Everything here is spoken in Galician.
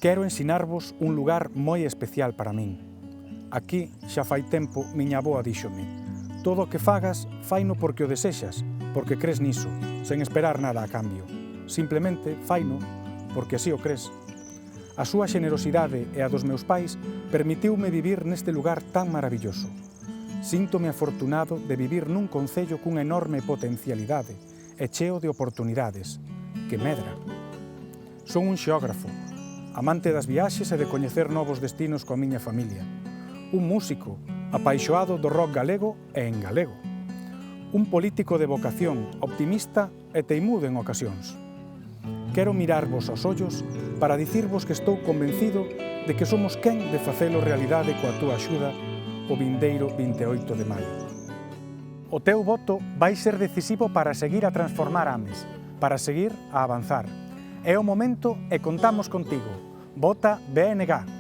Quero ensinarvos un lugar moi especial para min. Aquí, xa fai tempo, miña avoa díxome: todo o que fagas, faino porque o desexas, porque crees niso, sen esperar nada a cambio. Simplemente faino porque así o crees. A súa xenerosidade e a dos meus pais permitiume vivir neste lugar tan maravilloso. Síntome afortunado de vivir nun concello cunha enorme potencialidade e cheo de oportunidades, que medra. Son un xeógrafo, amante das viaxes e de coñecer novos destinos coa miña familia. Un músico, apaixoado do rock galego e en galego. Un político de vocación, optimista e teimudo en ocasións. Quero mirarvos aos ollos para dicirvos que estou convencido de que somos quen de facelo realidade coa túa axuda o vindeiro 28 de maio. O teu voto vai ser decisivo para seguir a transformar Ames, para seguir a avanzar. É o momento e contamos contigo. Vota BNG.